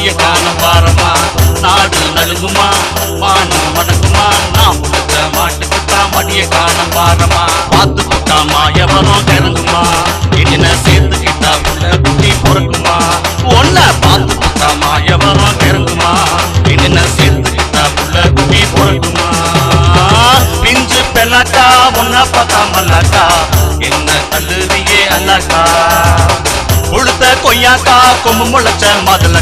மடிய காணம் பாரமா நாடு நடுங்குமா மானம் மடங்குமா நான் புடிச்ச மாட்டுக்குத்தான் மடிய காணம் பாரமா பார்த்து புட்டா மாயவரம் கிறங்குமா என்ன சேர்த்துக்கிட்டா உள்ள குட்டி பொறுக்குமா ஒன்ன பார்த்து புட்டா மாயவரம் கிறங்குமா என்ன சேர்த்துக்கிட்டா உள்ள குட்டி பொறுக்குமா பிஞ்சு பெண்ணாக்கா உன்ன பார்த்தா மல்லாக்கா என்ன தள்ளுறியே அல்லாக்கா கொழுத்த கொய்யாக்கா கொம்பு முளைச்ச மதுல